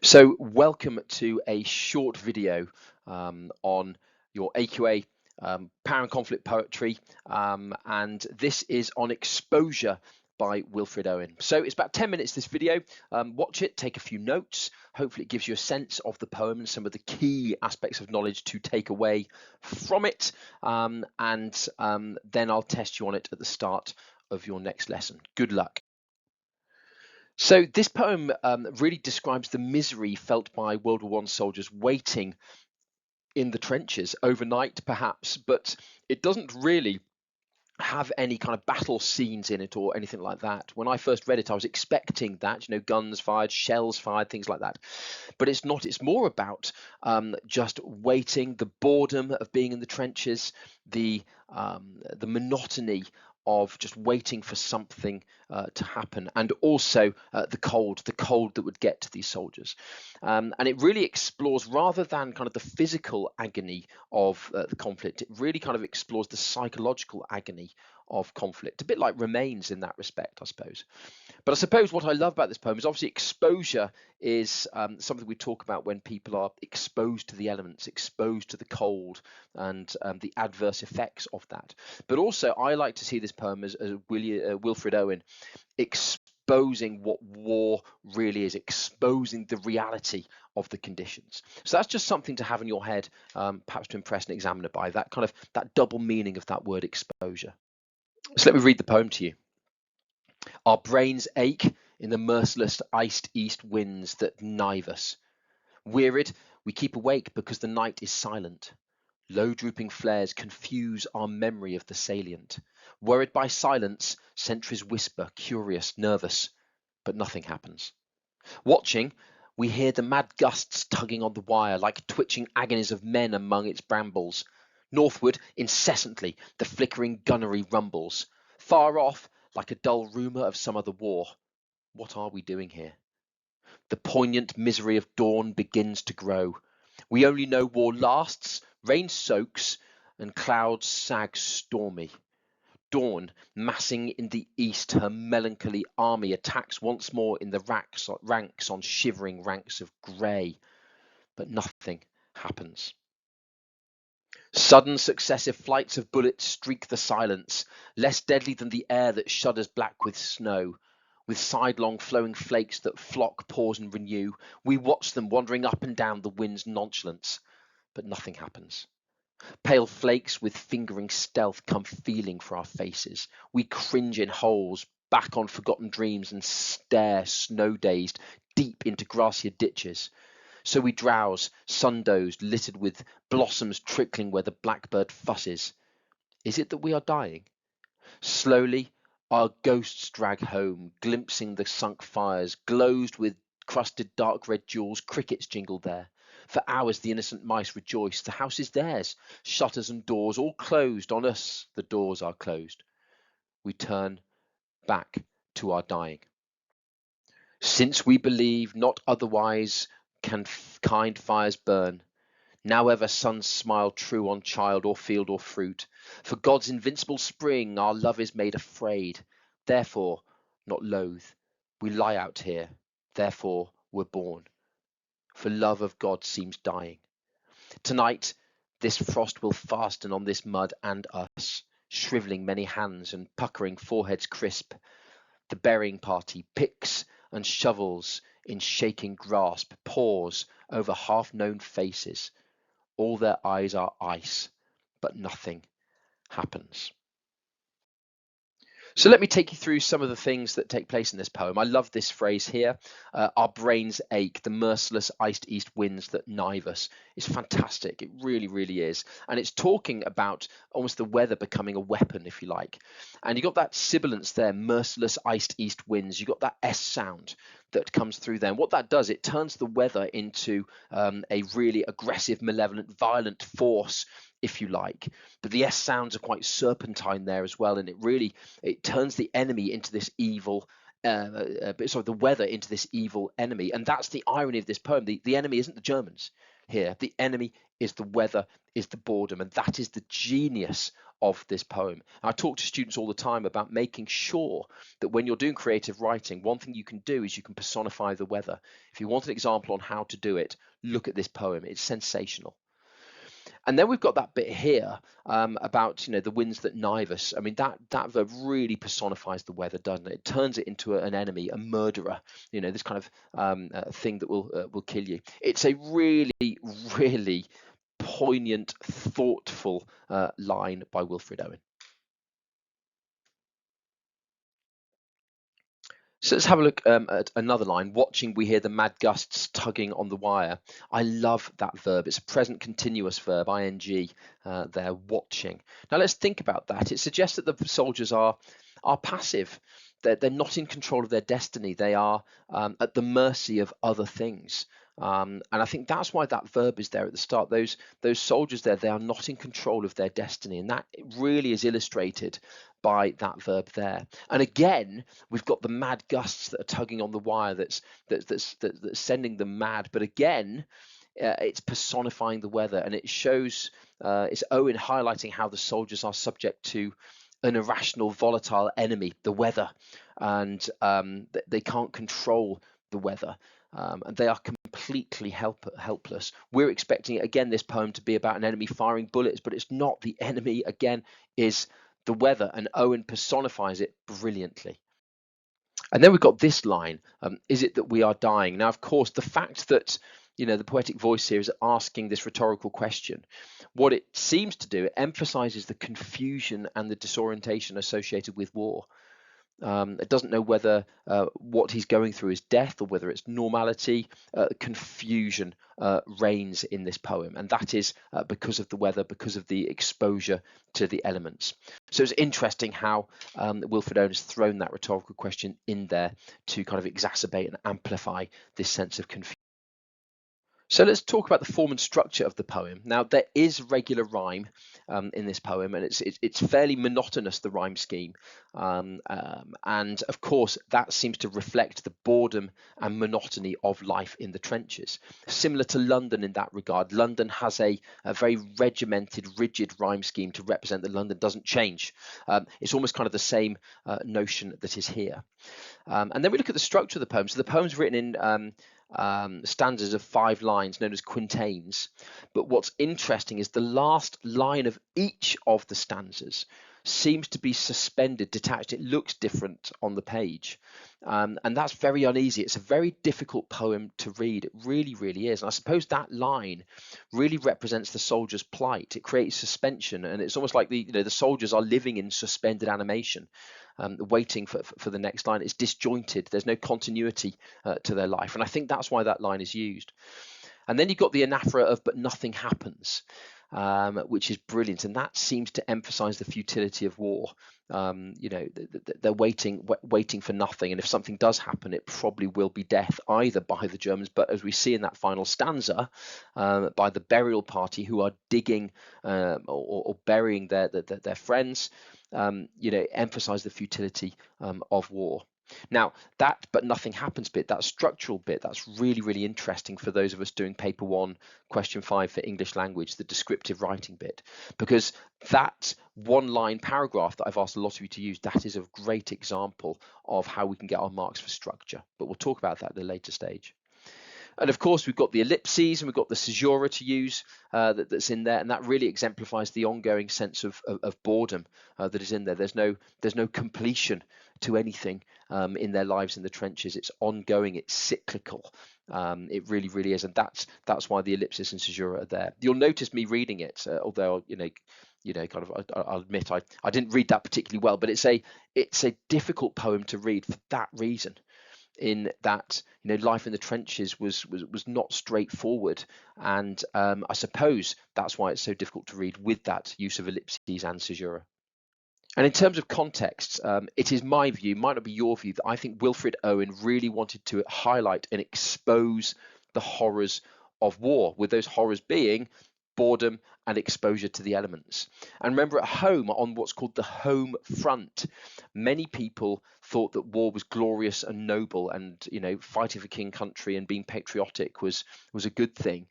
So welcome to a short video on your AQA power and conflict poetry, and this is on Exposure by Wilfred Owen. So it's about 10 minutes, this video. Watch it, take a few notes. Hopefully it gives you a sense of the poem and some of the key aspects of knowledge to take away from it, and then I'll test you on it at the start of your next lesson. Good luck. So this poem really describes the misery felt by World War One soldiers waiting in the trenches overnight, perhaps, but it doesn't really have any kind of battle scenes in it or anything like that. When I first read it, I was expecting that, guns fired, shells fired, things like that. But it's not. It's more about just waiting, the boredom of being in the trenches, the monotony of just waiting for something to happen, and also the cold that would get to these soldiers. And it really explores, rather than kind of the physical agony of the conflict, it really kind of explores the psychological agony of conflict, a bit like Remains in that respect, I suppose. But I suppose what I love about this poem is obviously exposure is something we talk about when people are exposed to the elements, exposed to the cold and the adverse effects of that. But also, I like to see this poem as Wilfred Owen exposing what war really is, exposing the reality of the conditions. So that's just something to have in your head, perhaps to impress an examiner by, that double meaning of that word exposure. So let me read the poem to you. Our brains ache in the merciless iced east winds that knive us. Wearied, we keep awake because the night is silent. Low drooping flares confuse our memory of the salient. Worried by silence, sentries whisper, curious, nervous, but nothing happens. Watching, we hear the mad gusts tugging on the wire like twitching agonies of men among its brambles. Northward, incessantly, the flickering gunnery rumbles. Far off, like a dull rumour of some other war. What are we doing here? The poignant misery of dawn begins to grow. We only know war lasts, rain soaks, and clouds sag stormy. Dawn, massing in the east her melancholy army, attacks once more in the ranks on shivering ranks of grey. But nothing happens. Sudden successive flights of bullets streak the silence, less deadly than the air that shudders black with snow. With sidelong flowing flakes that flock, pause, and renew, we watch them wandering up and down the wind's nonchalance. But nothing happens. Pale flakes with fingering stealth come feeling for our faces. We cringe in holes, back on forgotten dreams, and stare, snow-dazed, deep into grassier ditches. So we drowse, sun-dozed, littered with blossoms trickling where the blackbird fusses. Is it that we are dying? Slowly, our ghosts drag home, glimpsing the sunk fires, glozed with crusted dark red jewels, crickets jingle there. For hours the innocent mice rejoice, the house is theirs, shutters and doors all closed, on us the doors are closed. We turn back to our dying. Since we believe not otherwise can kind fires burn, now ever suns smile true on child or field or fruit. For God's invincible spring our love is made afraid. Therefore, not loath, we lie out here. Therefore, we're born. For love of God seems dying. Tonight, this frost will fasten on this mud and us, shrivelling many hands and puckering foreheads crisp. The burying party picks and shovels in shaking grasp, pause over half-known faces. All their eyes are ice, but nothing happens. So let me take you through some of the things that take place in this poem. I love this phrase here. Our brains ache, the merciless iced east winds that knife us. It's fantastic. It really, really is. And it's talking about almost the weather becoming a weapon, if you like. And you got that sibilance there, merciless iced east winds. You got that S sound that comes through there. And what that does, it turns the weather into a really aggressive, malevolent, violent force, if you like. But the S sounds are quite serpentine there as well, and it turns the enemy into this evil, the weather into this evil enemy. And that's the irony of this poem. The enemy isn't the Germans. here. The enemy is the weather, is the boredom, and that is the genius of this poem. I talk to students all the time about making sure that when you're doing creative writing, one thing you can do is you can personify the weather. If you want an example on how to do it, look at this poem. It's sensational. And then we've got that bit here about the winds that knife us. I mean, that verb really personifies the weather, doesn't it? It turns it into an enemy, a murderer. This kind of thing that will kill you. It's a really, really poignant, thoughtful line by Wilfred Owen. So let's have a look at another line. Watching, we hear the mad gusts tugging on the wire. I love that verb. It's a present continuous verb, ing. They're watching. Now let's think about that. It suggests that the soldiers are passive. They're not in control of their destiny. They are at the mercy of other things. And I think that's why that verb is there at the start. Those soldiers there, they are not in control of their destiny, and that really is illustrated by that verb there. And again, we've got the mad gusts that are tugging on the wire. That's sending them mad. But again, it's personifying the weather, and it shows it's Owen highlighting how the soldiers are subject to an irrational, volatile enemy, the weather, and they can't control the weather. And they are completely helpless. We're expecting, again, this poem to be about an enemy firing bullets, but it's not. The enemy, again, is the weather, and Owen personifies it brilliantly. And then we've got this line, is it that we are dying? Now, of course, the fact that the poetic voice here is asking this rhetorical question, what it seems to do, it emphasizes the confusion and the disorientation associated with war. It doesn't know whether what he's going through is death or whether it's normality. Confusion reigns in this poem, and that is because of the weather, because of the exposure to the elements. So it's interesting how Wilfred Owen has thrown that rhetorical question in there to kind of exacerbate and amplify this sense of confusion. So let's talk about the form and structure of the poem. Now, there is regular rhyme in this poem, and it's fairly monotonous, the rhyme scheme. And of course, that seems to reflect the boredom and monotony of life in the trenches. Similar to London in that regard, London has a very regimented, rigid rhyme scheme to represent that London doesn't change. It's almost kind of the same notion that is here. And then we look at the structure of the poem. So the poem's written in stanzas of 5 lines known as quintains. But what's interesting is the last line of each of the stanzas seems to be suspended, detached. It looks different on the page. And that's very uneasy. It's a very difficult poem to read. It really, really is. And I suppose that line really represents the soldier's plight. It creates suspension, and it's almost like the soldiers are living in suspended animation. Waiting for the next line. It's disjointed. There's no continuity to their life. And I think that's why that line is used. And then you've got the anaphora of "but nothing happens," which is brilliant. And that seems to emphasize the futility of war. They're waiting for nothing. And if something does happen, it probably will be death, either by the Germans, but as we see in that final stanza, by the burial party who are digging or burying their friends. Emphasize the futility of war. Now, that "but nothing happens" bit, that structural bit, that's really, really interesting for those of us doing paper 1, question 5 for English language, the descriptive writing bit, because that 1-line paragraph that I've asked a lot of you to use, that is a great example of how we can get our marks for structure. But we'll talk about that at a later stage. And of course, we've got the ellipses and we've got the caesura to use that's in there, and that really exemplifies the ongoing sense of boredom that is in there. There's no completion to anything in their lives in the trenches. It's ongoing. It's cyclical. It really, really is, and that's why the ellipsis and caesura are there. You'll notice me reading it, although I'll admit I didn't read that particularly well, but it's a difficult poem to read for that reason. In that life in the trenches was not straightforward, and I suppose that's why it's so difficult to read with that use of ellipses and caesura. And in terms of context, it is my view, might not be your view, that I think Wilfred Owen really wanted to highlight and expose the horrors of war, with those horrors being boredom, and exposure to the elements. And remember, at home, on what's called the home front, many people thought that war was glorious and noble, and fighting for king country and being patriotic was a good thing.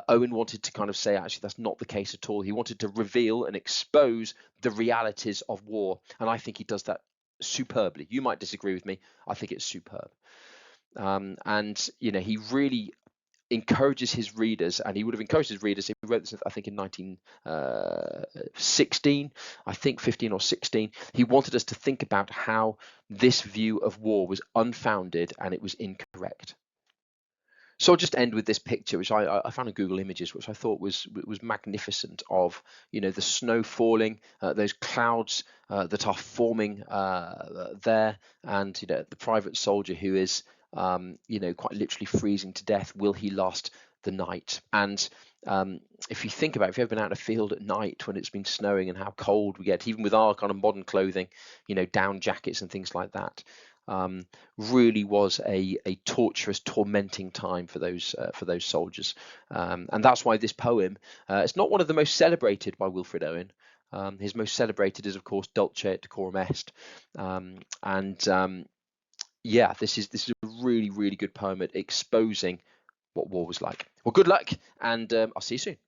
Owen wanted to kind of say, actually, that's not the case at all. He wanted to reveal and expose the realities of war, and I think he does that superbly. You might disagree with me. I think it's superb. And he really encourages his readers, and he would have encouraged his readers if he wrote this, I think, in 1916, I think 15 or 16. He wanted us to think about how this view of war was unfounded and it was incorrect. So I'll just end with this picture, which I found in Google Images, which I thought was magnificent, of the snow falling, those clouds that are forming there, and the private soldier who is quite literally freezing to death. Will he last the night? And if you think about it, if you've ever been out in a field at night when it's been snowing and how cold we get, even with our kind of modern clothing, down jackets and things like that, really was a torturous, tormenting time for those soldiers. And that's why this poem, it's not one of the most celebrated by Wilfred Owen. His most celebrated is, of course, Dulce et decorum est. Yeah, this is a really, really good poem at exposing what war was like. Well, good luck, and I'll see you soon.